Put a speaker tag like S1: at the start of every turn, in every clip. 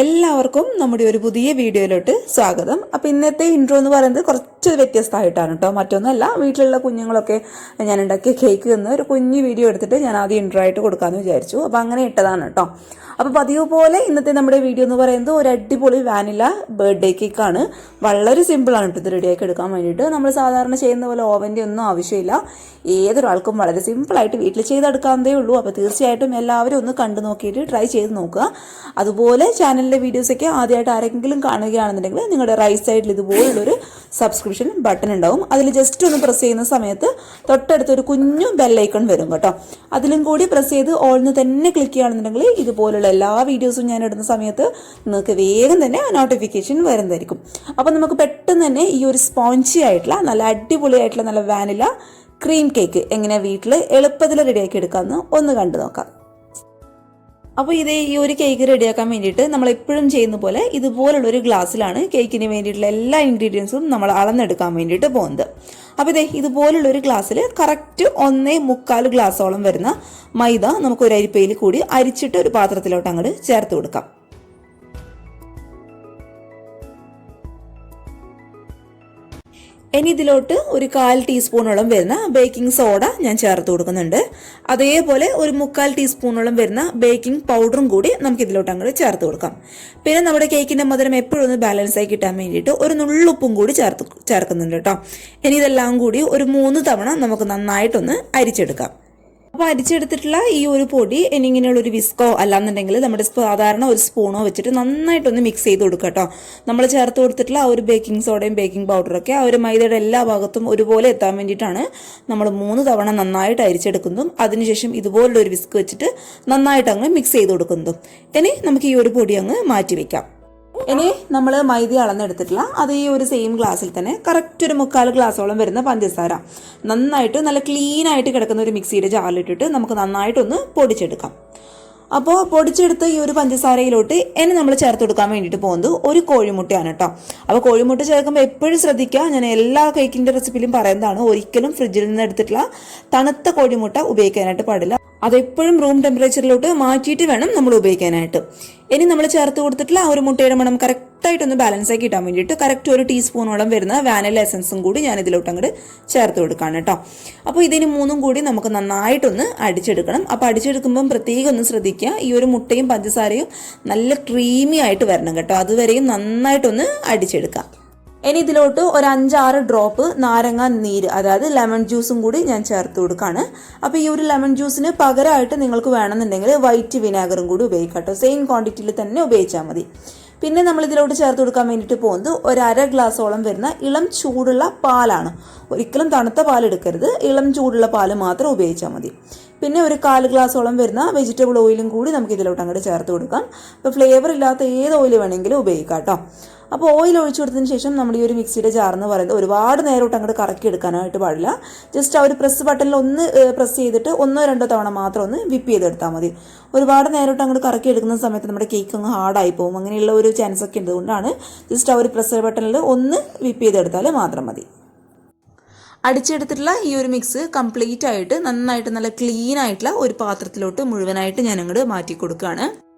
S1: എല്ലാവർക്കും നമ്മുടെ ഒരു പുതിയ വീഡിയോയിലോട്ട് സ്വാഗതം. അപ്പോൾ ഇന്നത്തെ ഇൻട്രോ എന്ന് പറയുന്നത് കുറച്ച് വ്യത്യസ്തമായിട്ടാണ് കേട്ടോ. മറ്റൊന്നല്ല, വീട്ടിലുള്ള കുഞ്ഞുങ്ങളൊക്കെ ഞാൻ ഉണ്ടാക്കിയ കേക്ക് എന്ന് ഒരു കുഞ്ഞു വീഡിയോ എടുത്തിട്ട് ഞാൻ ആദ്യം ഇൻട്രോ ആയിട്ട് കൊടുക്കാമെന്ന് വിചാരിച്ചു. അപ്പോൾ അങ്ങനെ ഇട്ടതാണ് കേട്ടോ. അപ്പോൾ പതിവ് പോലെ ഇന്നത്തെ നമ്മുടെ വീഡിയോ എന്ന് പറയുന്നത് ഒരു അടിപൊളി വാനില ബർത്ത്ഡേ കേക്കാണ്. വളരെ സിമ്പിളാണ് കേട്ടോ ഇത് റെഡിയാക്കി എടുക്കാൻ വേണ്ടിയിട്ട്. നമ്മൾ സാധാരണ ചെയ്യുന്ന പോലെ ഓവൻ്റെ ഒന്നും ആവശ്യമില്ല. ഏതൊരാൾക്കും വളരെ സിമ്പിളായിട്ട് വീട്ടിൽ ചെയ്തെടുക്കാവുന്നതേ ഉള്ളൂ. അപ്പോൾ തീർച്ചയായിട്ടും എല്ലാവരും ഒന്ന് കണ്ടു നോക്കിയിട്ട് ട്രൈ ചെയ്ത് നോക്കുക. അതുപോലെ ചാനലിലെ വീഡിയോസൊക്കെ ആദ്യമായിട്ട് ആരെങ്കിലും കാണുകയാണെന്നുണ്ടെങ്കിൽ നിങ്ങളുടെ റൈറ്റ് സൈഡിൽ ഇതുപോലുള്ളൊരു സബ്സ്ക്രിപ്ഷൻ ബട്ടൺ ഉണ്ടാവും. അതിൽ ജസ്റ്റ് ഒന്ന് പ്രസ് ചെയ്യുന്ന സമയത്ത് തൊട്ടടുത്തൊരു കുഞ്ഞു ബെല്ലൈക്കൺ വരും കേട്ടോ. അതിലും കൂടി പ്രസ് ചെയ്ത് ഓൾന്ന് തന്നെ ക്ലിക്ക് ചെയ്യുകയാണെന്നുണ്ടെങ്കിൽ ഇതുപോലുള്ള എല്ലാ വീഡിയോസും ഞാൻ ഇടുന്ന സമയത്ത് നിങ്ങൾക്ക് വേഗം തന്നെ നോട്ടിഫിക്കേഷൻ വരുന്നതായിരിക്കും. അപ്പം നമുക്ക് പെട്ടെന്ന് തന്നെ ഈ ഒരു സ്പോഞ്ചി ആയിട്ടുള്ള നല്ല അടിപൊളിയായിട്ടുള്ള നല്ല വാനില ക്രീം കേക്ക് എങ്ങനെ വീട്ടിൽ എളുപ്പത്തിൽ റെഡിയാക്കി എടുക്കാമെന്ന് ഒന്ന് കണ്ടു നോക്കാം. അപ്പോൾ ഈ ഒരു കേക്ക് റെഡിയാക്കാൻ വേണ്ടിയിട്ട് നമ്മൾ എപ്പോഴും ചെയ്യുന്ന പോലെ ഇതുപോലുള്ളൊരു ഗ്ലാസ്സിലാണ് കേക്കിന് വേണ്ടിയിട്ടുള്ള എല്ലാ ഇൻഗ്രീഡിയൻസും നമ്മൾ അളന്നെടുക്കാൻ വേണ്ടിയിട്ട് പോകുന്നത്. അപ്പോൾ ഇതുപോലുള്ളൊരു ഗ്ലാസ്സിൽ കറക്റ്റ് 1.25 ഗ്ലാസോളം വരുന്ന മൈദ നമുക്ക് ഒരു അരിപ്പയിൽ കൂടി അരിച്ചിട്ട് ഒരു പാത്രത്തിലോട്ട് അങ്ങോട്ട് ചേർത്ത് കൊടുക്കാം. ഇനി ഇതിലോട്ട് ഒരു 1/4 ടീസ്പൂണോളം വരുന്ന ബേക്കിംഗ് സോഡ ഞാൻ ചേർത്ത് കൊടുക്കുന്നുണ്ട്. അതേപോലെ ഒരു 3/4 ടീസ്പൂണോളം വരുന്ന ബേക്കിംഗ് പൗഡറും കൂടി നമുക്ക് ഇതിലോട്ട് അങ്ങോട്ട് ചേർത്ത് കൊടുക്കാം. പിന്നെ നമ്മുടെ കേക്കിന്റെ മധുരം എപ്പോഴും ഒന്ന് ബാലൻസ് ആയി കിട്ടാൻ വേണ്ടിയിട്ട് ഒരു നുള്ളുപ്പും കൂടി ചേർക്കുന്നുണ്ട് കേട്ടോ. ഇനി ഇതെല്ലാം കൂടി ഒരു 3 തവണ നമുക്ക് നന്നായിട്ടൊന്ന് അരിച്ചെടുക്കാം. അപ്പോൾ അരിച്ചെടുത്തിട്ടുള്ള ഈ ഒരു പൊടി ഇങ്ങനെയുള്ളൊരു വിസ്കോ അല്ലാന്നുണ്ടെങ്കിൽ നമ്മുടെ സാധാരണ ഒരു സ്പൂണോ വെച്ചിട്ട് നന്നായിട്ടൊന്ന് മിക്സ് ചെയ്ത് കൊടുക്കുക കേട്ടോ. നമ്മൾ ചേർത്ത് കൊടുത്തിട്ടുള്ള ആ ഒരു ബേക്കിംഗ് സോഡയും ബേക്കിംഗ് പൗഡറൊക്കെ ആ ഒരു മൈദയുടെ എല്ലാ ഭാഗത്തും ഒരുപോലെ എത്താൻ വേണ്ടിയിട്ടാണ് നമ്മൾ 3 തവണ നന്നായിട്ട് അരിച്ചെടുക്കുന്നതും അതിനുശേഷം ഇതുപോലുള്ളൊരു വിസ്ക് വെച്ചിട്ട് നന്നായിട്ട് അങ്ങ് മിക്സ് ചെയ്ത് കൊടുക്കുന്നതും. ഇനി നമുക്ക് ഈ ഒരു പൊടി അങ്ങ് മാറ്റി വെക്കാം. ഇനി നമ്മൾ മൈദ അളന്നെടുത്തിട്ടില്ല അത് ഈ ഒരു സെയിം ഗ്ലാസ്സിൽ തന്നെ കറക്റ്റ് ഒരു 3/4 ഗ്ലാസോളം വരുന്ന പഞ്ചസാര നന്നായിട്ട് നല്ല ക്ലീൻ ആയിട്ട് കിടക്കുന്ന ഒരു മിക്സിയുടെ ജാറിലിട്ടിട്ട് നമുക്ക് നന്നായിട്ടൊന്ന് പൊടിച്ചെടുക്കാം. അപ്പോൾ പൊടിച്ചെടുത്ത് ഈ ഒരു പഞ്ചസാരയിലോട്ട് ഇനി നമ്മൾ ചേർത്ത് കൊടുക്കാൻ വേണ്ടിയിട്ട് പോകുന്നത് ഒരു കോഴിമുട്ടയാണ് കേട്ടോ. അപ്പോൾ കോഴിമുട്ട ചേർക്കുമ്പോൾ എപ്പോഴും ശ്രദ്ധിക്കുക, ഞാൻ എല്ലാ കേക്കിൻ്റെ റെസിപ്പിയിലും പറയുന്നതാണ്, ഒരിക്കലും ഫ്രിഡ്ജിൽ നിന്ന് എടുത്തിട്ടുള്ള തണുത്ത കോഴിമുട്ട ഉപയോഗിക്കാനായിട്ട് പാടില്ല. അതെപ്പോഴും റൂം ടെമ്പറേച്ചറിലോട്ട് മാറ്റിയിട്ട് വേണം നമ്മൾ ഉപയോഗിക്കാനായിട്ട്. ഇനി നമ്മൾ ചേർത്ത് കൊടുത്തിട്ടുള്ള ആ ഒരു മുട്ടയുടെ മണം കറക്റ്റായിട്ടൊന്ന് ബാലൻസ് ആക്കി കിട്ടാൻ വേണ്ടിയിട്ട് കറക്റ്റ് ഒരു ടീസ്പൂണോളം വരുന്ന വാനില എസൻസും കൂടി ഞാൻ ഇതിലോട്ട് അങ്ങോട്ട് ചേർത്ത് കൊടുക്കുകയാണ് കേട്ടോ. അപ്പോൾ ഇതിന് 3 കൂടി നമുക്ക് നന്നായിട്ടൊന്ന് അടിച്ചെടുക്കണം. അപ്പോൾ അടിച്ചെടുക്കുമ്പം പ്രത്യേകം ഒന്ന് ശ്രദ്ധിക്കുക, ഈ ഒരു മുട്ടയും പഞ്ചസാരയും നല്ല ക്രീമി ആയിട്ട് വരണം കേട്ടോ. അതുവരെയും നന്നായിട്ടൊന്ന് അടിച്ചെടുക്കാം. ഇനി ഇതിലോട്ട് ഒരു 5-6 ഡ്രോപ്പ് നാരങ്ങ നീര്, അതായത് ലെമൺ ജ്യൂസും കൂടി ഞാൻ ചേർത്ത് കൊടുക്കുകയാണ്. അപ്പോൾ ഈ ഒരു ലെമൺ ജ്യൂസിന് പകരമായിട്ട് നിങ്ങൾക്ക് വേണമെന്നുണ്ടെങ്കിൽ വൈറ്റ് വിനാഗറും കൂടി ഉപയോഗിക്കാം കേട്ടോ. സെയിം ക്വാണ്ടിറ്റിയിൽ തന്നെ ഉപയോഗിച്ചാൽ മതി. പിന്നെ നമ്മൾ ഇതിലോട്ട് ചേർത്ത് കൊടുക്കാൻ വേണ്ടിയിട്ട് പോകുന്നത് ഒരു 1/2 ഗ്ലാസോളം വരുന്ന ഇളം ചൂടുള്ള പാലാണ്. ഒരിക്കലും തണുത്ത പാൽ എടുക്കരുത്, ഇളം ചൂടുള്ള പാല് മാത്രം ഉപയോഗിച്ചാൽ മതി. പിന്നെ ഒരു 1/4 ഗ്ലാസോളം വരുന്ന വെജിറ്റബിൾ ഓയിലും കൂടി നമുക്ക് ഇതിലോട്ട് അങ്ങോട്ട് ചേർത്ത് കൊടുക്കാം. അപ്പോൾ ഫ്ലേവർ ഇല്ലാത്ത ഏത് ഓയിൽ വേണമെങ്കിലും ഉപയോഗിക്കാം കേട്ടോ. അപ്പോൾ ഓയിൽ ഒഴിച്ചു കൊടുത്തതിന് ശേഷം നമ്മൾ ഈ ഒരു മിക്സിയുടെ ജാറെന്ന് പറയുന്നത് ഒരുപാട് നേരോട്ട് അങ്ങോട്ട് കറക്കി എടുക്കാനായിട്ട് പാടില്ല. ജസ്റ്റ് ആ ഒരു പ്രസ് ബട്ടണിൽ ഒന്ന് പ്രസ് ചെയ്തിട്ട് 1-2 തവണ മാത്രം ഒന്ന് വിപ്പ് ചെയ്തെടുത്താൽ മതി. ഒരുപാട് നേരോട്ട് അങ്ങോട്ട് കറക്കി എടുക്കുന്ന സമയത്ത് നമ്മുടെ കേക്ക് അങ്ങ് ഹാർഡായി പോകും. അങ്ങനെയുള്ള ഒരു ചാൻസ് ഒക്കെ ഉള്ളതുകൊണ്ടാണ് ജസ്റ്റ് ആ ഒരു പ്രസ് ബട്ടണിൽ ഒന്ന് വിപ്പ് ചെയ്തെടുത്താൽ മാത്രം മതി. അടിച്ചെടുത്തിട്ടുള്ള ഈ ഒരു മിക്സ് കംപ്ലീറ്റ് ആയിട്ട് നന്നായിട്ട് നല്ല ക്ലീൻ ആയിട്ടുള്ള ഒരു പാത്രത്തിലോട്ട് മുഴുവനായിട്ട് ഞാൻ അങ്ങോട്ട് മാറ്റി കൊടുക്കുകയാണ്.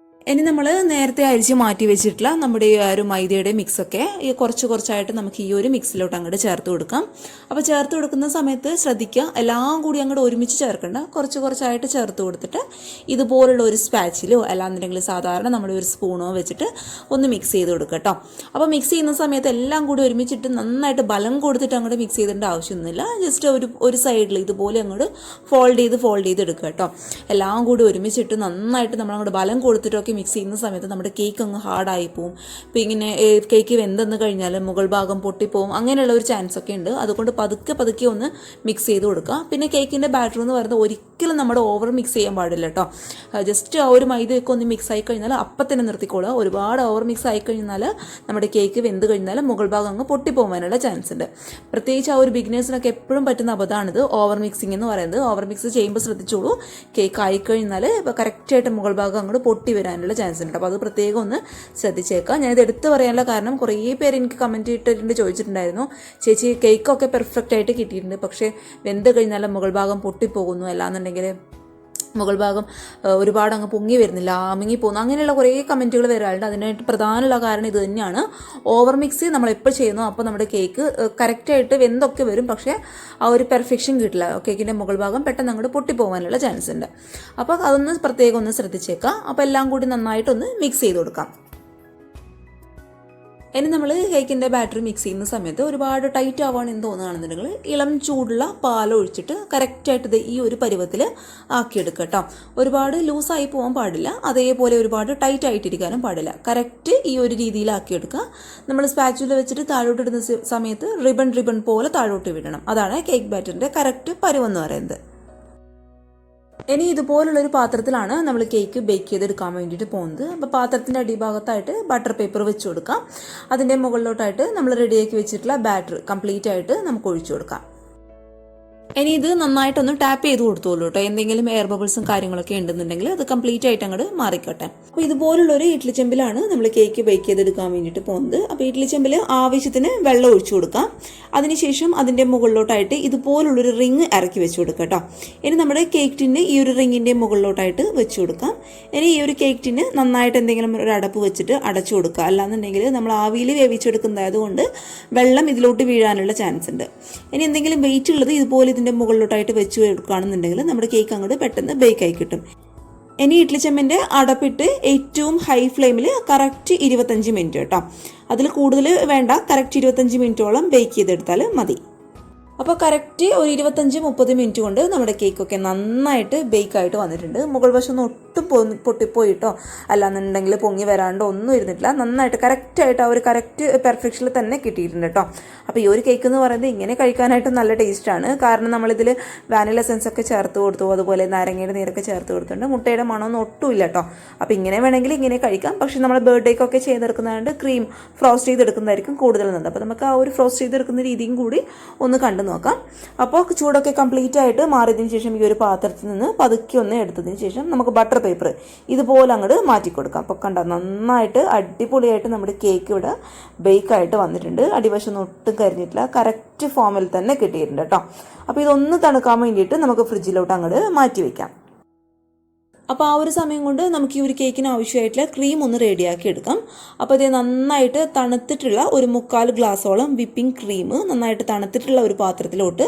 S1: ഇനി നമ്മൾ നേരത്തെ അരിച്ച് മാറ്റി വെച്ചിട്ടുള്ള നമ്മുടെ ഈ ഒരു മൈദയുടെ മിക്സൊക്കെ കുറച്ച് കുറച്ചായിട്ട് നമുക്ക് ഈ ഒരു മിക്സിലോട്ട് അങ്ങോട്ട് ചേർത്ത് കൊടുക്കാം. അപ്പോൾ ചേർത്ത് കൊടുക്കുന്ന സമയത്ത് ശ്രദ്ധിക്കുക, എല്ലാം കൂടി അങ്ങോട്ട് ഒരുമിച്ച് ചേർക്കണ്ട, കുറച്ച് കുറച്ചായിട്ട് ചേർത്ത് കൊടുത്തിട്ട് ഇതുപോലുള്ള ഒരു സ്പാച്ചിലോ അല്ലാന്നുണ്ടെങ്കിൽ സാധാരണ നമ്മൾ ഒരു സ്പൂണോ വെച്ചിട്ട് ഒന്ന് മിക്സ് ചെയ്ത് കൊടുക്കുക കേട്ടോ. അപ്പോൾ മിക്സ് ചെയ്യുന്ന സമയത്ത് എല്ലാം കൂടി ഒരുമിച്ചിട്ട് നന്നായിട്ട് ബലം കൊടുത്തിട്ട് അങ്ങോട്ട് മിക്സ് ചെയ്തേണ്ട ആവശ്യമൊന്നുമില്ല. ജസ്റ്റ് ഒരു സൈഡിൽ ഇതുപോലെ അങ്ങോട്ട് ഫോൾഡ് ചെയ്ത് എടുക്കുക കേട്ടോ. എല്ലാം കൂടി ഒരുമിച്ചിട്ട് നന്നായിട്ട് നമ്മൾ അങ്ങോട്ട് ബലം കൊടുത്തിട്ടൊക്കെ മിക്സ് ചെയ്യുന്ന സമയത്ത് നമ്മുടെ കേക്ക് അങ്ങ് ഹാർഡായി പോവും. അപ്പോൾ ഇങ്ങനെ കേക്ക് വെന്തെന്ന് കഴിഞ്ഞാൽ മുകൾ ഭാഗം പൊട്ടിപ്പോവും, അങ്ങനെയുള്ള ഒരു ചാൻസ് ഒക്കെ ഉണ്ട്. അതുകൊണ്ട് പതുക്കെ ഒന്ന് മിക്സ് ചെയ്ത് കൊടുക്കുക. പിന്നെ കേക്കിൻ്റെ ബാറ്റർ എന്ന് പറയുന്നത് ഒരിക്കലും നമ്മുടെ ഓവർ മിക്സ് ചെയ്യാൻ പാടില്ല കേട്ടോ. ജസ്റ്റ് ആ ഒരു മൈദയൊക്കെ ഒന്ന് മിക്സ് ആയി കഴിഞ്ഞാൽ അപ്പം തന്നെ നിർത്തിക്കോളുക. ഒരുപാട് ഓവർ മിക്സ് ആയി കഴിഞ്ഞാൽ നമ്മുടെ കേക്ക് വെന്ത് കഴിഞ്ഞാൽ മുകൾ ഭാഗം അങ്ങ് പൊട്ടിപ്പോകാനുള്ള ചാൻസ് ഉണ്ട്. പ്രത്യേകിച്ച് ആ ഒരു ബിഗിനേഴ്സിനൊക്കെ എപ്പോഴും പറ്റുന്ന അബദ്ധമാണിത്, ഓവർ മിക്സിംഗ് എന്ന് പറയുന്നത്. ഓവർ മിക്സ് ചെയ്യുമ്പോൾ ശ്രദ്ധിച്ചോളൂ, കേക്ക് ആയിക്കഴിഞ്ഞാൽ ഇപ്പോൾ കറക്റ്റായിട്ട് മുകൾ ഭാഗം അങ്ങോട്ട് പൊട്ടി വരാനുള്ള ചാൻസ് ഉണ്ട്. അപ്പോൾ അത് പ്രത്യേകം ഒന്ന് ശ്രദ്ധിച്ചേക്കാം. ഞാനിത് എടുത്ത് പറയാനുള്ള കാരണം കുറേ പേര് എനിക്ക് കമൻറ്റ് ഇട്ടിട്ടുണ്ട്, ചോദിച്ചിട്ടുണ്ടായിരുന്നു, ചേച്ചി കേക്കൊക്കെ പെർഫെക്റ്റ് ആയിട്ട് കിട്ടിയിട്ടുണ്ട്, പക്ഷേ വെന്ത് കഴിഞ്ഞാൽ മുകൾ ഭാഗം പൊട്ടിപ്പോകുന്നു, അല്ലാന്നുണ്ടെങ്കിൽ മുകൾ ഭാഗം ഒരുപാട് അങ്ങ് പൊങ്ങി വരുന്നില്ല, അമുങ്ങി പോകുന്നു, അങ്ങനെയുള്ള കുറേ കമൻറ്റുകൾ വരാറുണ്ട്. അതിനായിട്ട് പ്രധാനമുള്ള കാരണം ഇത് തന്നെയാണ്. ഓവർ മിക്സ് നമ്മൾ എപ്പോൾ ചെയ്യുന്നു അപ്പോൾ നമ്മുടെ കേക്ക് കറക്റ്റായിട്ട് വെന്തൊക്കെ വരും, പക്ഷേ ആ ഒരു പെർഫെക്ഷൻ കിട്ടില്ല. കേക്കിൻ്റെ മുകൾ ഭാഗം പെട്ടെന്ന് അങ്ങോട്ട് പൊട്ടിപ്പോകാനുള്ള ചാൻസ് ഉണ്ട്. അപ്പോൾ അതൊന്ന് പ്രത്യേകം ഒന്ന് ശ്രദ്ധിച്ചേക്കാം. അപ്പോൾ എല്ലാം കൂടി നന്നായിട്ടൊന്ന് മിക്സ് ചെയ്ത് കൊടുക്കാം. ഇനി നമ്മൾ കേക്കിൻ്റെ ബാറ്ററി മിക്സ് ചെയ്യുന്ന സമയത്ത് ഒരുപാട് ടൈറ്റ് ആവുകയാണെന്ന് തോന്നുകയാണെന്നുണ്ടെങ്കിൽ ഇളം ചൂടുള്ള പാലൊഴിച്ചിട്ട് കറക്റ്റായിട്ട് ഈ ഒരു പരുവത്തിൽ ആക്കിയെടുക്കുക കേട്ടോ. ഒരുപാട് ലൂസായി പോകാൻ പാടില്ല, അതേപോലെ ഒരുപാട് ടൈറ്റ് ആയിട്ടിരിക്കാനും പാടില്ല. കറക്റ്റ് ഈ ഒരു രീതിയിലാക്കിയെടുക്കുക. നമ്മൾ സ്പാച്ചുല വെച്ചിട്ട് താഴോട്ട് ഇടുന്ന സമയത്ത് റിബൺ പോലെ താഴോട്ട് വിടണം. അതാണ് കേക്ക് ബാറ്ററിൻ്റെ കറക്റ്റ് പരുവെന്ന് പറയുന്നത്. ഇനി ഇതുപോലുള്ളൊരു പാത്രത്തിലാണ് നമ്മൾ കേക്ക് ബേക്ക് ചെയ്തെടുക്കാൻ വേണ്ടിയിട്ട് പോകുന്നത്. അപ്പോൾ പാത്രത്തിൻ്റെ അടിഭാഗത്തായിട്ട് ബട്ടർ പേപ്പർ വെച്ച് കൊടുക്കാം. അതിൻ്റെ മുകളിലോട്ടായിട്ട് നമ്മൾ റെഡിയാക്കി വെച്ചിട്ടുള്ള ബാറ്റർ കംപ്ലീറ്റ് ആയിട്ട് നമുക്ക് ഒഴിച്ചു കൊടുക്കാം. ഇനി ഇത് നന്നായിട്ടൊന്ന് ടാപ്പ് ചെയ്ത് കൊടുത്തോളൂ കേട്ടോ. എന്തെങ്കിലും എയർ ബബിൾസും കാര്യങ്ങളൊക്കെ ഉണ്ടെന്നുണ്ടെങ്കിൽ അത് കംപ്ലീറ്റ് ആയിട്ട് അങ്ങോട്ട് മാറിക്കോട്ടെ. അപ്പോൾ ഇതുപോലുള്ളൊരു ഇഡ്ഡലി ചെമ്പിലാണ് നമ്മൾ കേക്ക് ബേക്ക് ചെയ്തെടുക്കാൻ വേണ്ടിയിട്ട് പോകുന്നത്. അപ്പോൾ ഇഡ്ഡലി ചെമ്പിൽ ആവശ്യത്തിന് വെള്ളം ഒഴിച്ചു കൊടുക്കാം. അതിനുശേഷം അതിൻ്റെ മുകളിലോട്ടായിട്ട് ഇതുപോലുള്ളൊരു റിങ് ഇറക്കി വെച്ച് കൊടുക്കുക കേട്ടോ. ഇനി നമ്മുടെ കേക്ക് ടിന്ന് ഈ ഒരു റിങ്ങിൻ്റെ മുകളിലോട്ടായിട്ട് വെച്ച് കൊടുക്കാം. ഇനി ഈ ഒരു കേക്ക് ടിന്ന് നന്നായിട്ട് എന്തെങ്കിലും ഒരു അടപ്പ് വെച്ചിട്ട് അടച്ചു കൊടുക്കുക. അല്ലാന്നുണ്ടെങ്കിൽ നമ്മൾ ആവിയിൽ വേവിച്ചെടുക്കുന്നതായതുകൊണ്ട് വെള്ളം ഇതിലോട്ട് വീഴാനുള്ള ചാൻസ് ഉണ്ട്. ഇനി എന്തെങ്കിലും വെയിറ്റ് ഉള്ളത് ഇതുപോലെ ഇതിൻ്റെ മുകളിലോട്ടായിട്ട് വെച്ച് കൊടുക്കുകയാണെന്നുണ്ടെങ്കിൽ നമ്മുടെ കേക്ക് അങ്ങോട്ട് പെട്ടെന്ന് ബേക്ക് ആയി കിട്ടും. ഇനി ഇഡ്ഡലി ചെമ്പിൻ്റെ അടപ്പിട്ട് ഏറ്റവും ഹൈ ഫ്ലെയിമിൽ കറക്റ്റ് 25 മിനിറ്റ് കേട്ടോ. അതിൽ കൂടുതൽ വേണ്ട, കറക്റ്റ് 25 മിനിറ്റോളം ബേക്ക് ചെയ്തെടുത്താൽ മതി. അപ്പോൾ കറക്റ്റ് ഒരു 25-30 മിനിറ്റ് കൊണ്ട് നമ്മുടെ കേക്കൊക്കെ നന്നായിട്ട് ബേക്കായിട്ട് വന്നിട്ടുണ്ട്. മുകൾ വശം ഒട്ടും പൊട്ടിപ്പോയിട്ടോ അല്ലാന്നുണ്ടെങ്കിൽ പൊങ്ങി വരാണ്ടോ ഒന്നും ഇരുന്നിട്ടില്ല. നന്നായിട്ട് കറക്റ്റായിട്ട് ആ ഒരു കറക്റ്റ് പെർഫെക്ഷനിൽ തന്നെ കിട്ടിയിട്ടുണ്ട് കേട്ടോ. അപ്പോൾ ഈ ഒരു കേക്ക് എന്ന് പറയുന്നത് ഇങ്ങനെ കഴിക്കാനായിട്ട് നല്ല ടേസ്റ്റാണ്. കാരണം നമ്മളിതിൽ വാനില എസൻസ് ഒക്കെ ചേർത്ത് കൊടുത്തു, അതുപോലെ നാരങ്ങയുടെ നീരൊക്കെ ചേർത്ത് കൊടുത്തിട്ടുണ്ട്. മുട്ടയുടെ മണമൊന്നും ഒട്ടും ഇല്ല കേട്ടോ. അപ്പോൾ ഇങ്ങനെ വേണമെങ്കിൽ ഇങ്ങനെ കഴിക്കാം. പക്ഷേ നമ്മൾ ബർത്ത്ഡേക്കൊക്കെ ചെയ്തെടുക്കുന്നതുകൊണ്ട് ക്രീം ഫ്രോസ്റ്റ് ചെയ്തെടുക്കുന്നതായിരിക്കും കൂടുതൽ നല്ലത്. അപ്പോൾ നമുക്ക് ആ ഒരു ഫ്രോസ്റ്റ് ചെയ്തെടുക്കുന്ന രീതിയും കൂടി ഒന്ന് കണ്ടു നോക്കാം. അപ്പോൾ ചൂടൊക്കെ കംപ്ലീറ്റ് ആയിട്ട് മാറിയതിന് ശേഷം ഈ ഒരു പാത്രത്തിൽ നിന്ന് പതുക്കി ഒന്ന് എടുത്തതിന് ശേഷം നമുക്ക് ബട്ടർ പേപ്പർ ഇതുപോലെ അങ്ങോട്ട് മാറ്റി കൊടുക്കാം. അപ്പോൾ കണ്ട നന്നായിട്ട് അടിപൊളിയായിട്ട് നമ്മുടെ കേക്ക് ഇവിടെ ബേക്കായിട്ട് വന്നിട്ടുണ്ട്. അടിവശം ഒട്ടും കരിഞ്ഞിട്ടില്ല, കറക്റ്റ് ഫോമിൽ തന്നെ കിട്ടിയിട്ടുണ്ട് കേട്ടോ. അപ്പോൾ ഇതൊന്ന് തണുക്കാൻ വേണ്ടിയിട്ട് നമുക്ക് ഫ്രിഡ്ജിലോട്ട് അങ്ങോട്ട് മാറ്റി വയ്ക്കാം. അപ്പോൾ ആ ഒരു സമയം കൊണ്ട് നമുക്ക് ഈ ഒരു കേക്കിന് ആവശ്യമായിട്ടുള്ള ക്രീം ഒന്ന് റെഡിയാക്കി എടുക്കാം. അപ്പോൾ ഇത് നന്നായിട്ട് തണുത്തിട്ടുള്ള ഒരു 3/4 ഗ്ലാസോളം വിപ്പിംഗ് ക്രീം നന്നായിട്ട് തണുത്തിട്ടുള്ള ഒരു പാത്രത്തിലോട്ട്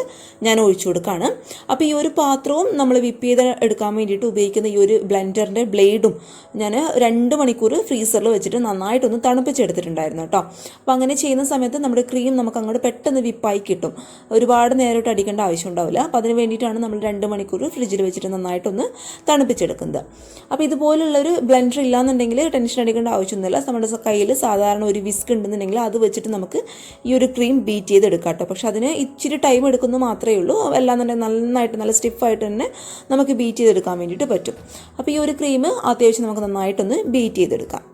S1: ഞാൻ ഒഴിച്ചു കൊടുക്കുകയാണ്. അപ്പോൾ ഈ ഒരു പാത്രവും നമ്മൾ വിപ്പ് ചെയ്ത് എടുക്കാൻ വേണ്ടിയിട്ട് ഉപയോഗിക്കുന്ന ഈ ഒരു ബ്ലെൻഡറിൻ്റെ ബ്ലേഡും ഞാൻ 2 മണിക്കൂർ ഫ്രീസറിൽ വെച്ചിട്ട് നന്നായിട്ടൊന്ന് തണുപ്പിച്ചെടുത്തിട്ടുണ്ടായിരുന്നു കേട്ടോ. അപ്പോൾ അങ്ങനെ ചെയ്യുന്ന സമയത്ത് നമ്മുടെ ക്രീം നമുക്ക് അങ്ങോട്ട് പെട്ടെന്ന് വിപ്പായി കിട്ടും. ഒരുപാട് നേരിട്ട് അടിക്കേണ്ട ആവശ്യം ഉണ്ടാവില്ല. അപ്പോൾ അതിന് വേണ്ടിയിട്ടാണ് നമ്മൾ 2 മണിക്കൂർ ഫ്രിഡ്ജിൽ വെച്ചിട്ട് നന്നായിട്ടൊന്ന് തണുപ്പിച്ചെടുക്കുന്നത്. അപ്പോൾ ഇതുപോലുള്ളൊരു ബ്ലെൻഡർ ഇല്ലാന്നുണ്ടെങ്കിൽ ടെൻഷൻ അടിക്കേണ്ട ആവശ്യമൊന്നുമില്ല. നമ്മുടെ കയ്യിൽ സാധാരണ ഒരു വിസ്ക് ഉണ്ടെന്നുണ്ടെങ്കിൽ അത് വെച്ചിട്ട് നമുക്ക് ഈ ഒരു ക്രീം ബീറ്റ് ചെയ്തെടുക്കാം കേട്ടോ. പക്ഷെ അതിന് ഇച്ചിരി ടൈം എടുക്കുന്നു മാത്രമേ ഉള്ളൂ. അല്ലാന്നുണ്ടെങ്കിൽ നന്നായിട്ട് നല്ല സ്റ്റിഫായിട്ട് തന്നെ നമുക്ക് ബീറ്റ് ചെയ്തെടുക്കാൻ വേണ്ടിയിട്ട് പറ്റും. അപ്പോൾ ഈ ഒരു ക്രീം അത്യാവശ്യം നമുക്ക് നന്നായിട്ടൊന്ന് ബീറ്റ് ചെയ്തെടുക്കാം.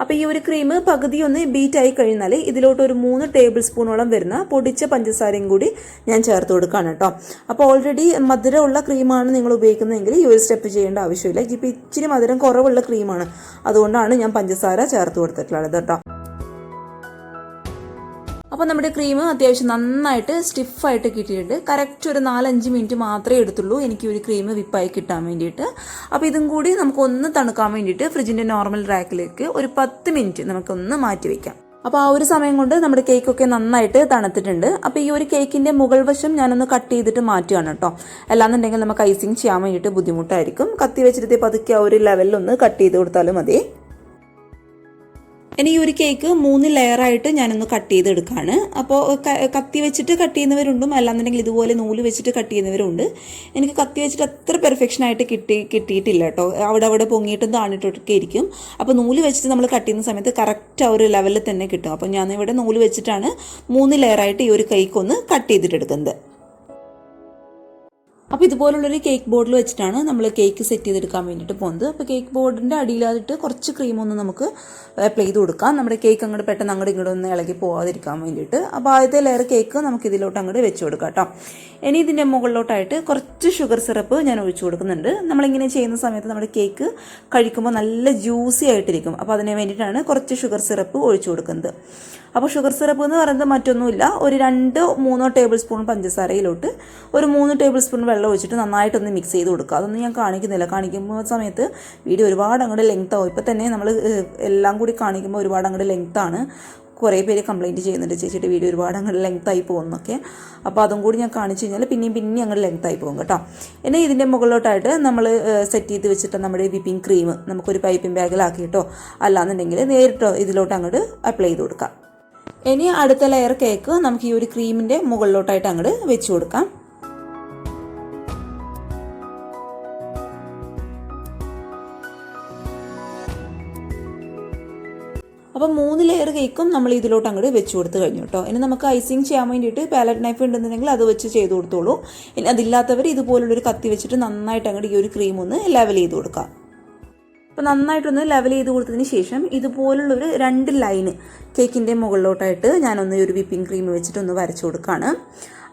S1: അപ്പോൾ ഈ ഒരു ക്രീം പകുതി ഒന്ന് ബീറ്റായി കഴിഞ്ഞാൽ ഇതിലോട്ട് ഒരു 3 ടേബിൾ സ്പൂണോളം വരുന്ന പൊടിച്ച പഞ്ചസാരയും കൂടി ഞാൻ ചേർത്ത് കൊടുക്കുകയാണ് കേട്ടോ. അപ്പോൾ ഓൾറെഡി മധുരമുള്ള ക്രീമാണ് നിങ്ങൾ ഉപയോഗിക്കുന്നതെങ്കിൽ ഈ ഒരു സ്റ്റെപ്പ് ചെയ്യേണ്ട ആവശ്യമില്ല. ഇപ്പോൾ ഇച്ചിരി മധുരം കുറവുള്ള ക്രീമാണ്, അതുകൊണ്ടാണ് ഞാൻ പഞ്ചസാര ചേർത്ത് കൊടുത്തിട്ടുള്ളത് കേട്ടോ. അപ്പോൾ നമ്മുടെ ക്രീം അത്യാവശ്യം നന്നായിട്ട് സ്റ്റിഫായിട്ട് കിട്ടിയിട്ടുണ്ട്. കറക്റ്റ് ഒരു 4-5 മിനിറ്റ് മാത്രമേ എടുത്തുള്ളൂ എനിക്ക് ഒരു ക്രീം വിപ്പായി കിട്ടാൻ വേണ്ടിയിട്ട്. അപ്പോൾ ഇതും കൂടി നമുക്കൊന്ന് തണുക്കാൻ വേണ്ടിയിട്ട് ഫ്രിഡ്ജിൻ്റെ നോർമൽ റാക്കിലേക്ക് ഒരു 10 മിനിറ്റ് നമുക്കൊന്ന് മാറ്റി വയ്ക്കാം. അപ്പോൾ ആ ഒരു സമയം കൊണ്ട് നമ്മുടെ കേക്കൊക്കെ നന്നായിട്ട് തണുത്തിട്ടുണ്ട്. അപ്പോൾ ഈ ഒരു കേക്കിൻ്റെ മുകൾ വശം ഞാനൊന്ന് കട്ട് ചെയ്തിട്ട് മാറ്റുകയാണ് കേട്ടോ. അല്ലാന്നുണ്ടെങ്കിൽ നമുക്ക് ഐസിങ് ചെയ്യാൻ വേണ്ടിയിട്ട് ബുദ്ധിമുട്ടായിരിക്കും. കത്തി വെച്ചിട്ട് പതുക്കെ ആ ഒരു ലെവലിലൊന്ന് കട്ട് ചെയ്ത് കൊടുത്താലും മതി. ഇനി ഈ ഒരു കേക്ക് 3 ലെയറായിട്ട് ഞാനൊന്ന് കട്ട് ചെയ്തെടുക്കുകയാണ്. അപ്പോൾ കത്തി വെച്ചിട്ട് കട്ട് ചെയ്യുന്നവരുണ്ട്, അല്ലാന്നുണ്ടെങ്കിൽ ഇതുപോലെ നൂല് വെച്ചിട്ട് കട്ട് ചെയ്യുന്നവരുണ്ട്. എനിക്ക് കത്തി വെച്ചിട്ട് അത്ര പെർഫെക്ഷനായിട്ട് കിട്ടിയിട്ടില്ല കേട്ടോ. അവിടെ പൊങ്ങിയിട്ടും താണിട്ടൊക്കെ ഇരിക്കും. അപ്പോൾ നൂല് വെച്ചിട്ട് നമ്മൾ കട്ട് ചെയ്യുന്ന സമയത്ത് കറക്റ്റ് ആ ഒരു ലെവലിൽ തന്നെ കിട്ടും. അപ്പോൾ ഞാനിവിടെ നൂല് വെച്ചിട്ടാണ് 3 ലെയറായിട്ട് ഈ ഒരു കേക്ക് ഒന്ന് കട്ട് ചെയ്തിട്ടെടുക്കുന്നത്. അപ്പോൾ ഇതുപോലുള്ളൊരു കേക്ക് ബോർഡിൽ വെച്ചിട്ടാണ് നമ്മൾ കേക്ക് സെറ്റ് ചെയ്തെടുക്കാൻ വേണ്ടിയിട്ട് പോകുന്നത്. അപ്പോൾ കേക്ക് ബോർഡിൻ്റെ അടിയിലായിട്ട് കുറച്ച് ക്രീം ഒന്ന് നമുക്ക് അപ്ലൈ ചെയ്ത് കൊടുക്കാം. നമ്മുടെ കേക്ക് അങ്ങോട്ട് പെട്ടെന്ന് അങ്ങോട്ട് ഇങ്ങോട്ട് ഒന്ന് ഇളകി പോകാതിരിക്കാൻ വേണ്ടിയിട്ട്. അപ്പോൾ ആദ്യത്തെ ലെയർ കേക്ക് നമുക്ക് ഇതിലോട്ട് അങ്ങോട്ട് വെച്ച് കൊടുക്കാം കേട്ടോ. ഇനി ഇതിൻ്റെ മുകളിലോട്ടായിട്ട് കുറച്ച് ഷുഗർ സിറപ്പ് ഞാൻ ഒഴിച്ചു കൊടുക്കുന്നുണ്ട്. നമ്മളിങ്ങനെ ചെയ്യുന്ന സമയത്ത് നമ്മുടെ കേക്ക് കഴിക്കുമ്പോൾ നല്ല ജ്യൂസി ആയിട്ടിരിക്കും. അപ്പോൾ അതിന് വേണ്ടിയിട്ടാണ് കുറച്ച് ഷുഗർ സിറപ്പ് ഒഴിച്ചു കൊടുക്കുന്നത്. അപ്പോൾ ഷുഗർ സിറപ്പ് എന്ന് പറയുന്നത് മറ്റൊന്നുമില്ല, ഒരു 2-3 ടേബിൾ സ്പൂൺ പഞ്ചസാരയിലോട്ട് ഒരു 3 ടേബിൾ സ്പൂൺ വെള്ളം ഒഴിച്ചിട്ട് നന്നായിട്ടൊന്ന് മിക്സ് ചെയ്ത് കൊടുക്കുക. അതൊന്നും ഞാൻ കാണിക്കുന്നില്ല, കാണിക്കുമ്പോൾ സമയത്ത് വീഡിയോ ഒരുപാട് അങ്ങോട്ട് ലെങ്ത് ആവും. ഇപ്പോൾ തന്നെ നമ്മൾ എല്ലാം കൂടി കാണിക്കുമ്പോൾ ഒരുപാട് അങ്ങോട്ട് ലെങ്ത്താണ്. കുറേ പേര് കംപ്ലയിൻറ്റ് ചെയ്യുന്നുണ്ട്, ചേച്ചിയുടെ വീഡിയോ ഒരുപാട് അങ്ങോട്ട് ലെങ്ത്തായി പോകുന്നൊക്കെ. അപ്പോൾ അതും കൂടി ഞാൻ കാണിച്ചു കഴിഞ്ഞാൽ പിന്നെയും അങ്ങോട്ട് ലെങ്ത്തായി പോകും കേട്ടോ. ഇനി ഇതിൻ്റെ മുകളിലോട്ടായിട്ട് നമ്മൾ സെറ്റ് ചെയ്ത് വെച്ചിട്ട് നമ്മുടെ വിപ്പിംഗ് ക്രീം നമുക്കൊരു പൈപ്പിംഗ് ബാഗിലാക്കിയിട്ടോ അല്ലാന്നുണ്ടെങ്കിൽ നേരിട്ടോ ഇതിലോട്ട് അങ്ങോട്ട് അപ്ലൈ ചെയ്ത് കൊടുക്കാം. ഇനി അടുത്ത ലെയർ കേക്ക് നമുക്ക് ഈ ഒരു ക്രീമിൻ്റെ മുകളിലോട്ടായിട്ട് അങ്ങോട്ട് വെച്ച് കൊടുക്കാം. അപ്പോൾ 3 ലെയർ കേക്കും നമ്മൾ ഇതിലോട്ട് അങ്ങോട്ട് വെച്ച് കൊടുത്ത് കഴിഞ്ഞു കേട്ടോ. ഇനി നമുക്ക് ഐസിങ് ചെയ്യാൻ വേണ്ടിയിട്ട് പാലറ്റ് നൈഫ് ഉണ്ടെന്നുണ്ടെങ്കിൽ അത് വെച്ച് ചെയ്ത് കൊടുത്തോളൂ. ഇനി അതില്ലാത്തവർ ഇതുപോലുള്ളൊരു കത്തി വെച്ചിട്ട് നന്നായിട്ട് അങ്ങോട്ട് ഈ ഒരു ക്രീം ഒന്ന് ലെവൽ ചെയ്ത് കൊടുക്കാം. അപ്പോൾ നന്നായിട്ടൊന്ന് ലെവൽ ചെയ്ത് കൊടുത്തതിന് ശേഷം ഇതുപോലുള്ളൊരു 2 ലൈന് കേക്കിൻ്റെ മുകളിലോട്ടായിട്ട് ഞാനൊന്ന് ഒരു വിപ്പിംഗ് ക്രീം വെച്ചിട്ടൊന്ന് വരച്ചു കൊടുക്കുകയാണ്.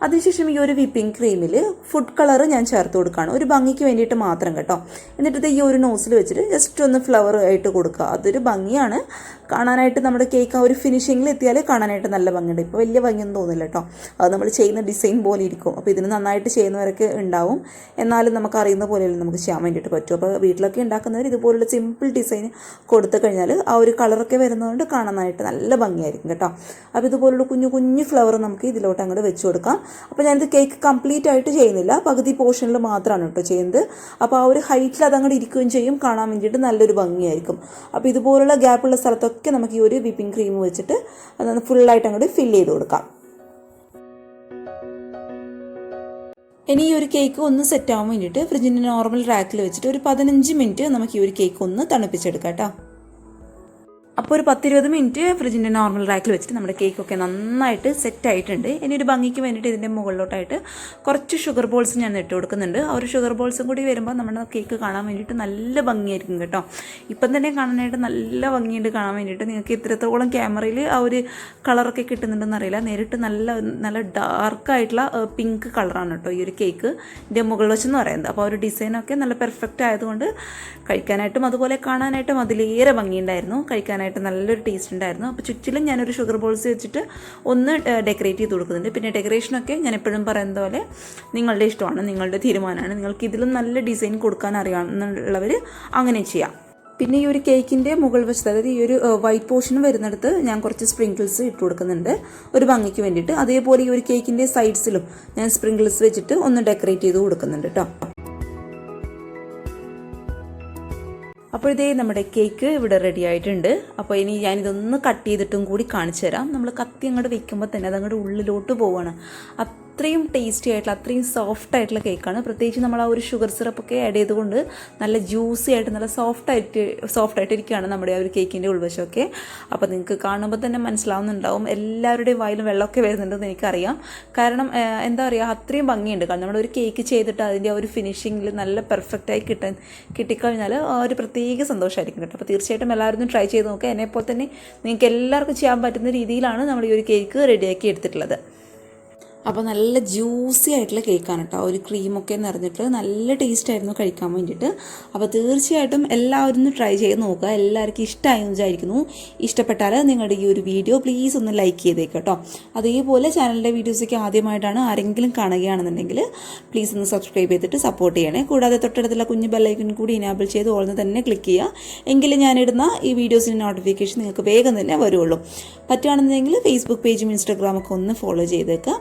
S1: അതിനുശേഷം ഈ ഒരു വിപ്പിംഗ് ക്രീമിൽ ഫുഡ് കളർ ഞാൻ ചേർത്ത് കൊടുക്കുകയാണ്, ഒരു ഭംഗിക്ക് വേണ്ടിയിട്ട് മാത്രം കേട്ടോ. എന്നിട്ട് ഈ ഒരു നോസിൽ വെച്ചിട്ട് ജസ്റ്റ് ഒന്ന് ഫ്ലവർ ആയിട്ട് കൊടുക്കുക. അതൊരു ഭംഗിയാണ് കാണാനായിട്ട്. നമ്മുടെ കേക്ക് ആ ഒരു ഫിനിഷിങ്ങിൽ എത്തിയാൽ കാണാനായിട്ട് നല്ല ഭംഗിയുണ്ട്. ഇപ്പോൾ വലിയ ഭംഗിയൊന്നും തോന്നില്ല കേട്ടോ, അത് നമ്മൾ ചെയ്യുന്ന ഡിസൈൻ പോലെ ഇരിക്കും. അപ്പോൾ ഇതിന് നന്നായിട്ട് ചെയ്യുന്നവരൊക്കെ ഉണ്ടാവും, എന്നാലും നമുക്ക് അറിയുന്ന പോലെയല്ലേ നമുക്ക് ചെയ്യാൻ വേണ്ടിയിട്ട് പറ്റും. അപ്പോൾ വീട്ടിലൊക്കെ ഉണ്ടാക്കുന്നവർ ഇതുപോലുള്ള സിമ്പിൾ ഡിസൈൻ കൊടുത്തു കഴിഞ്ഞാൽ ആ ഒരു കളറൊക്കെ വരുന്നതുകൊണ്ട് കാണാനായിട്ട് നല്ല ഭംഗിയായിരിക്കും കേട്ടോ. അപ്പോൾ ഇതുപോലുള്ള കുഞ്ഞു കുഞ്ഞു ഫ്ലവർ നമുക്ക് ഇതിലോട്ട് അങ്ങോട്ട് വെച്ച് കൊടുക്കാം. അപ്പോൾ ഞാനിത് കേക്ക് കംപ്ലീറ്റ് ആയിട്ട് ചെയ്യുന്നില്ല, പകുതി പോർഷനിൽ മാത്രമാണ് കേട്ടോ ചെയ്യുന്നത്. അപ്പോൾ ആ ഒരു ഹൈറ്റിൽ അതങ്ങോട്ട് ഇരിക്കുകയും ചെയ്യും, കാണാൻ വേണ്ടിയിട്ട് നല്ലൊരു ഭംഗിയായിരിക്കും. അപ്പോൾ ഇതുപോലുള്ള ഗ്യാപ്പുള്ള സ്ഥലത്തൊക്കെ നമുക്ക് ഈ ഒരു വിപ്പിംഗ് ക്രീം വെച്ചിട്ട് അതൊന്ന് ഫുള്ളായിട്ട് അങ്ങോട്ട് ഫില്ല് ചെയ്ത് കൊടുക്കാം. ഇനി ഈ ഒരു കേക്ക് ഒന്ന് സെറ്റ് ആവാൻ വേണ്ടിയിട്ട് ഫ്രിഡ്ജിൻ്റെ നോർമൽ റാക്കിൽ വെച്ചിട്ട് ഒരു 15 മിനിറ്റ് നമുക്ക് ഈ ഒരു കേക്ക് ഒന്ന് തണുപ്പിച്ചെടുക്കാം കേട്ടോ. അപ്പോൾ ഒരു 10-20 മിനിറ്റ് ഫ്രിഡ്ജിൻ്റെ നോർമൽ റാക്കിൽ വെച്ചിട്ട് നമ്മുടെ കേക്കൊക്കെ നന്നായിട്ട് സെറ്റ് ആയിട്ടുണ്ട്. ഇനി ഒരു ഭംഗിക്ക് വേണ്ടിയിട്ട് ഇതിൻ്റെ മുകളിലോട്ടായിട്ട് കുറച്ച് ഷുഗർ ബോൾസ് ഞാൻ ഇട്ട് കൊടുക്കുന്നുണ്ട്. ആ ഒരു ഷുഗർ ബോൾസും കൂടി വരുമ്പോൾ നമ്മുടെ കേക്ക് കാണാൻ വേണ്ടിയിട്ട് നല്ല ഭംഗിയായിരിക്കും കേട്ടോ. ഇപ്പം തന്നെ കാണാനായിട്ട് നല്ല ഭംഗിയുണ്ട് കാണാൻ വേണ്ടിയിട്ട്. നിങ്ങൾക്ക് ഇത്രത്തോളം ക്യാമറയിൽ ആ ഒരു കളറൊക്കെ കിട്ടുന്നുണ്ടെന്ന് അറിയില്ല, നേരിട്ട് നല്ല ഡാർക്കായിട്ടുള്ള പിങ്ക് കളറാണ് കേട്ടോ ഈ ഒരു കേക്ക് ഇതിൻ്റെ മുകൾ വശമെന്ന് പറയുന്നത്. അപ്പോൾ ആ ഒരു ഡിസൈനൊക്കെ നല്ല പെർഫെക്റ്റ് ആയതുകൊണ്ട് കഴിക്കാനായിട്ടും അതുപോലെ കാണാനായിട്ടും അതിലേറെ ഭംഗിയുണ്ടായിരുന്നു, കഴിക്കാനായിട്ട് നല്ലൊരു ടേസ്റ്റ് ഉണ്ടായിരുന്നു. അപ്പോൾ ചുറ്റിലും ഞാനൊരു ഷുഗർ ബോൾസ് വെച്ചിട്ട് ഒന്ന് ഡെക്കറേറ്റ് ചെയ്ത് കൊടുക്കുന്നുണ്ട്. പിന്നെ ഡെക്കറേഷനൊക്കെ ഞാൻ എപ്പോഴും പറയുന്നത് പോലെ നിങ്ങളുടെ ഇഷ്ടമാണ്, നിങ്ങളുടെ തീരുമാനമാണ്. നിങ്ങൾക്ക് ഇതിലും നല്ല ഡിസൈൻ കൊടുക്കാൻ അറിയാമെന്നുള്ളവർ അങ്ങനെ ചെയ്യാം. പിന്നെ ഈ ഒരു കേക്കിൻ്റെ മുകൾ വശത്ത്, അതായത് ഈ ഒരു വൈറ്റ് പോർഷൻ വരുന്നിടത്ത് ഞാൻ കുറച്ച് സ്പ്രിങ്കിൾസ് ഇട്ട് കൊടുക്കുന്നുണ്ട് ഒരു ഭംഗിക്ക് വേണ്ടിയിട്ട്. അതേപോലെ ഈ ഒരു കേക്കിൻ്റെ സൈഡ്സിലും ഞാൻ സ്പ്രിങ്കിൾസ് വെച്ചിട്ട് ഒന്ന് ഡെക്കറേറ്റ് ചെയ്ത് കൊടുക്കുന്നുണ്ട് കേട്ടോ. അപ്പോൾ ഇതേ നമ്മുടെ കേക്ക് ഇവിടെ റെഡി ആയിട്ടുണ്ട്. അപ്പോൾ ഇനി ഞാനിതൊന്ന് കട്ട് ചെയ്തിട്ടും കൂടി കാണിച്ചു തരാം. നമ്മൾ കത്തി അങ്ങോട്ട് വെക്കുമ്പോൾ തന്നെ അതങ്ങോട്ട് ഉള്ളിലോട്ട് പോവുകയാണ്. അത്രയും ടേസ്റ്റി ആയിട്ടുള്ള അത്രയും സോഫ്റ്റ് ആയിട്ടുള്ള കേക്കാണ്. പ്രത്യേകിച്ച് നമ്മൾ ആ ഒരു ഷുഗർ സിറപ്പൊക്കെ ആഡ് ചെയ്തുകൊണ്ട് നല്ല ജ്യൂസി ആയിട്ട് നല്ല സോഫ്റ്റായിട്ട് ഇരിക്കുകയാണ് നമ്മുടെ ആ ഒരു കേക്കിൻ്റെ ഉൾവശമൊക്കെ. അപ്പോൾ നിങ്ങൾക്ക് കാണുമ്പോൾ തന്നെ മനസ്സിലാവുന്നുണ്ടാവും, എല്ലാവരുടെയും വായിലും വെള്ളമൊക്കെ വരുന്നുണ്ടെന്ന് എനിക്കറിയാം. കാരണം എന്താ പറയുക, അത്രയും ഭംഗിയുണ്ട്. കാരണം നമ്മളൊരു കേക്ക് ചെയ്തിട്ട് അതിൻ്റെ ആ ഒരു ഫിനിഷിങ്ങിൽ നല്ല പെർഫെക്റ്റായി കിട്ടിക്കഴിഞ്ഞാൽ ഒരു പ്രത്യേക സന്തോഷമായിരിക്കും കേട്ടോ. അപ്പോൾ തീർച്ചയായിട്ടും എല്ലാവരും ട്രൈ ചെയ്ത് നോക്കുക. എന്നെപ്പോലെ തന്നെ നിങ്ങൾക്ക് എല്ലാവർക്കും ചെയ്യാൻ പറ്റുന്ന രീതിയിലാണ് നമ്മൾ ഈ ഒരു കേക്ക് റെഡിയാക്കി എടുത്തിട്ടുള്ളത്. അപ്പോൾ നല്ല ജ്യൂസി ആയിട്ടുള്ള കേക്കാണ് കേട്ടോ, ഒരു ക്രീമൊക്കെ നിറഞ്ഞിട്ട് നല്ല ടേസ്റ്റ് ആയിരുന്നു കഴിക്കാൻ വേണ്ടിയിട്ട്. അപ്പോൾ തീർച്ചയായിട്ടും എല്ലാവരും ഒന്ന് ട്രൈ ചെയ്ത് നോക്കുക. എല്ലാവർക്കും ഇഷ്ടമായെന്ന് വിചാരിക്കുന്നു. ഇഷ്ടപ്പെട്ടാൽ നിങ്ങളുടെ ഈ ഒരു വീഡിയോ പ്ലീസ് ഒന്ന് ലൈക്ക് ചെയ്തേക്ക് കേട്ടോ. അതേപോലെ ചാനലിൻ്റെ വീഡിയോസൊക്കെ ആദ്യമായിട്ടാണ് ആരെങ്കിലും കാണുകയാണെന്നുണ്ടെങ്കിൽ പ്ലീസ് ഒന്ന് സബ്സ്ക്രൈബ് ചെയ്തിട്ട് സപ്പോർട്ട് ചെയ്യണേ. കൂടാതെ തൊട്ടടുത്തുള്ള കുഞ്ഞു ബെല്ലൈക്കൺ കൂടി ഇനാബിൾ ചെയ്ത് ഓൾന്ന് തന്നെ ക്ലിക്ക് ചെയ്യുക. എങ്കിലും ഞാനിടുന്ന ഈ വീഡിയോസിൻ്റെ നോട്ടിഫിക്കേഷൻ നിങ്ങൾക്ക് വേഗം തന്നെ വരുള്ളൂ. പറ്റുകയാണെന്നുണ്ടെങ്കിൽ ഫേസ്ബുക്ക് പേജും ഇൻസ്റ്റാഗ്രാമൊക്കെ ഒന്ന് ഫോളോ ചെയ്തേക്കുക.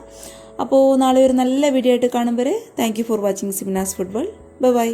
S1: അപ്പോൾ നാളെ ഒരു നല്ല വീഡിയോ ആയിട്ട് കാണും വരെ thank you for watching Simna's food world. By.